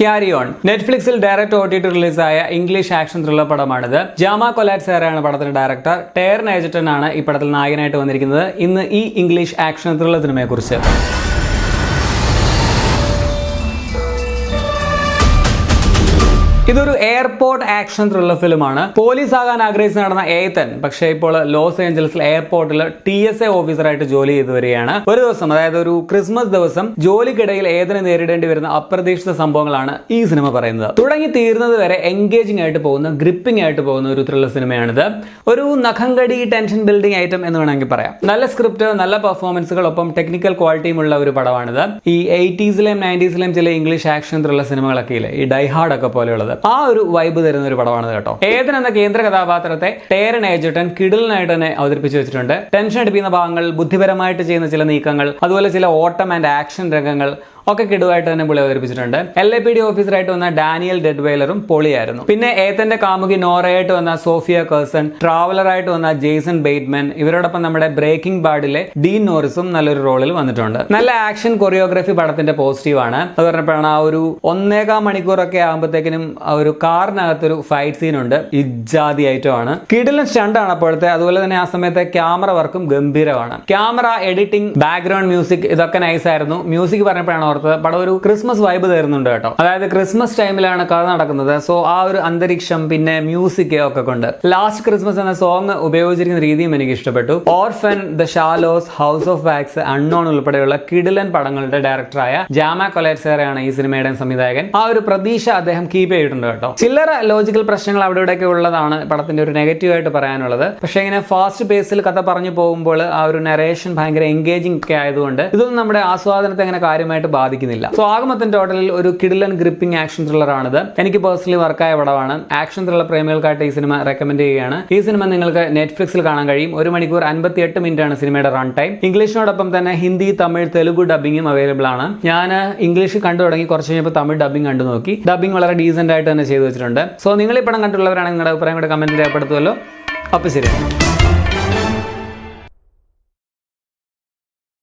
Carry on നെറ്റ്ഫ്ലിക്സിൽ direct OTT റിലീസായ English action thriller പടമാണിത്. ജാമ കൊലാറ്റ്സെറയാണ് പടത്തിന്റെ ഡയറക്ടർ. ടേറൻ എജർട്ടൺ ആണ് ഈ പടത്തിൽ നായകനായിട്ട് വന്നിരിക്കുന്നത്. ഇന്ന് ഈ ഇംഗ്ലീഷ് ആക്ഷൻ ത്രില്ലർ സിനിമയെ കുറിച്ച് ഇതൊരു എയർപോർട്ട് ആക്ഷൻ ത്രില്ലർ ഫിലിമാണ്. പോലീസ് ആകാൻ ആഗ്രഹിച്ച് നടന്ന ഏതൻ പക്ഷേ ഇപ്പോൾ ലോസ് ഏഞ്ചൽസിൽ എയർപോർട്ടിൽ TSA ഓഫീസറായിട്ട് ജോലി ചെയ്തു വരികയാണ്. ഒരു ദിവസം, അതായത് ഒരു ക്രിസ്മസ് ദിവസം, ജോലിക്കിടയിൽ ഏതന് നേരിടേണ്ടി വരുന്ന അപ്രതീക്ഷിത സംഭവങ്ങളാണ് ഈ സിനിമ പറയുന്നത്. തുടങ്ങി തീരുന്നത് വരെ എൻഗേജിംഗ് ആയിട്ട് പോകുന്ന, ഗ്രിപ്പിംഗ് ആയിട്ട് പോകുന്ന ഒരു ത്രില്ലർ സിനിമയാണിത്. ഒരു നഖംകടി ടെൻഷൻ ബിൽഡിംഗ് ഐറ്റം എന്ന് വേണമെങ്കിൽ പറയാം. നല്ല സ്ക്രിപ്റ്റ്, നല്ല പെർഫോമൻസുകൾ, ഒപ്പം ടെക്നിക്കൽ ക്വാളിറ്റിയും ഉള്ള ഒരു പടമാണിത്. ഈ 80s-ലെയും 90s-ലെയും ചില ഇംഗ്ലീഷ് ആക്ഷൻ ത്രില്ലർ സിനിമകളൊക്കെ ഇല്ലേ, ഈ ഡൈഹാർഡ് ഒക്കെ പോലെയുള്ളത്, ആ ഒരു വൈബ് തരുന്ന ഒരു പടമാണ് കേട്ടോ. ഏതൻ എന്ന കേന്ദ്ര കഥാപാത്രത്തെ ടേറൻ എജർട്ടൺ കിടിലനായിട്ട് തന്നെ അവതരിപ്പിച്ചു വെച്ചിട്ടുണ്ട്. ടെൻഷൻ അടിപ്പിക്കുന്ന ഭാഗങ്ങൾ, ബുദ്ധിപരമായിട്ട് ചെയ്യുന്ന ചില നീക്കങ്ങൾ, അതുപോലെ ചില ഓട്ടം ആൻഡ് ആക്ഷൻ രംഗങ്ങൾ ഒക്കെ കിടുവായിട്ട് തന്നെ പുള്ളി അവതരിപ്പിച്ചിട്ടുണ്ട്. LAPD ഓഫീസറായിട്ട് വന്ന ഡാനിയൽ ഡെഡ്വെയിലറും പൊളിയായിരുന്നു. പിന്നെ ഏതന്റെ കാമുകി നോറയായിട്ട് വന്ന സോഫിയ കേഴ്സൺ, ട്രാവലറായിട്ട് വന്ന ജേസൺ ബെയ്റ്റ്മാൻ, ഇവരോടൊപ്പം നമ്മുടെ ബ്രേക്കിംഗ് ബാഡിലെ ഡീൻ നോറിസും നല്ലൊരു റോളിൽ വന്നിട്ടുണ്ട്. നല്ല ആക്ഷൻ കൊറിയോഗ്രഫി പടത്തിന്റെ പോസിറ്റീവ് ആണ്. അത് പറഞ്ഞപ്പോഴാണ് ആ ഒരു 1.25 മണിക്കൂറൊക്കെ ആകുമ്പോഴത്തേക്കിനും ആ ഒരു കാറിനകത്തൊരു ഫൈറ്റ് സീൻ ഉണ്ട്. ഇജാതി ഐറ്റമാണ്. കിടിലൻ സ്റ്റണ്ടാണ് അപ്പോഴത്തെ. അതുപോലെ തന്നെ ആ സമയത്തെ ക്യാമറ വർക്കും ഗംഭീരമാണ്. ക്യാമറ, എഡിറ്റിംഗ്, ബാക്ക്ഗ്രൗണ്ട് മ്യൂസിക് ഇതൊക്കെ നൈസായിരുന്നു. മ്യൂസിക് പറഞ്ഞപ്പോഴാണ് പടം ഒരു ക്രിസ്മസ് വൈബ് തരുന്നുണ്ട് കേട്ടോ. അതായത് ക്രിസ്മസ് ടൈമിലാണ് കഥ നടക്കുന്നത്. സോ ആ ഒരു അന്തരീക്ഷം, പിന്നെ മ്യൂസിക് ഒക്കെ കൊണ്ട് ലാസ്റ്റ് ക്രിസ്മസ് എന്ന സോങ് ഉപയോഗിച്ചിരിക്കുന്ന രീതിയും എനിക്ക് ഇഷ്ടപ്പെട്ടു. Orphan, the shallows, house of wax, unknown ഉൾപ്പെടെയുള്ള കിടിലൻ പടങ്ങളുടെ ഡയറക്ടറായ ജാമ കൊലാറ്റ്സെറയാണ് ഈ സിനിമയുടെ സംവിധായകൻ. ആ ഒരു പ്രതീക്ഷ അദ്ദേഹം കീപ്പ് ചെയ്തിട്ടുണ്ട് കേട്ടോ. ചില്ലറ ലോജിക്കൽ പ്രശ്നങ്ങൾ അവിടെ ഇവിടെയൊക്കെ ഉള്ളതാണ് പടത്തിന്റെ ഒരു നെഗറ്റീവ് ആയിട്ട് പറയാനുള്ളത്. പക്ഷേ ഇങ്ങനെ ഫാസ്റ്റ് പേസിൽ കഥ പറഞ്ഞു പോകുമ്പോൾ ആ ഒരു നരേഷൻ ഭയങ്കര എൻഗേജിംഗ് ഒക്കെ ആയതുകൊണ്ട് ഇതൊന്നും നമ്മുടെ ആസ്വാദനത്തെ അങ്ങനെ കാര്യമായിട്ട് ബാധിക്കുന്നില്ല. സോ ആകമൊത്തം ടോട്ടലിൽ ഒരു കിടിലൻ ഗ്രിപ്പിംഗ് ആക്ഷൻ ത്രില്ലർ ആണിത്. എനിക്ക് പേഴ്സണലി വർക്കായ പടമാണ്. ആക്ഷൻ ത്രില്ലർ പ്രേമികൾക്കായിട്ട് ഈ സിനിമ റെക്കമെൻഡ് ചെയ്യുകയാണ്. ഈ സിനിമ നിങ്ങൾക്ക് നെറ്റ്ഫ്ലിക്സിൽ കാണാൻ കഴിയും. 1 മണിക്കൂർ 58 മിനിറ്റ് ആണ് സിനിമയുടെ റൺ ടൈം. ഇംഗ്ലീഷിനോടൊപ്പം തന്നെ ഹിന്ദി, തമിഴ്, തെലുഗു ഡബിങ്ങും അവൈലബിൾ ആണ്. ഞാൻ ഇംഗ്ലീഷ് കണ്ടു തുടങ്ങി, കുറച്ച് കഴിഞ്ഞപ്പോൾ തമിഴ് ഡബിംഗ് കണ്ടു നോക്കി. ഡബിംഗ് വളരെ ഡീസന്റ് ആയിട്ട് തന്നെ ചെയ്തു വെച്ചിട്ടുണ്ട്. സോ നിങ്ങൾ ഈ പടം കണ്ടിട്ടുള്ളവരാണെങ്കിൽ നിങ്ങളുടെ അഭിപ്രായം കൂടെ കമന്റിൽ രേഖപ്പെടുത്തുമല്ലോ. അപ്പോൾ ശരിയാണ്.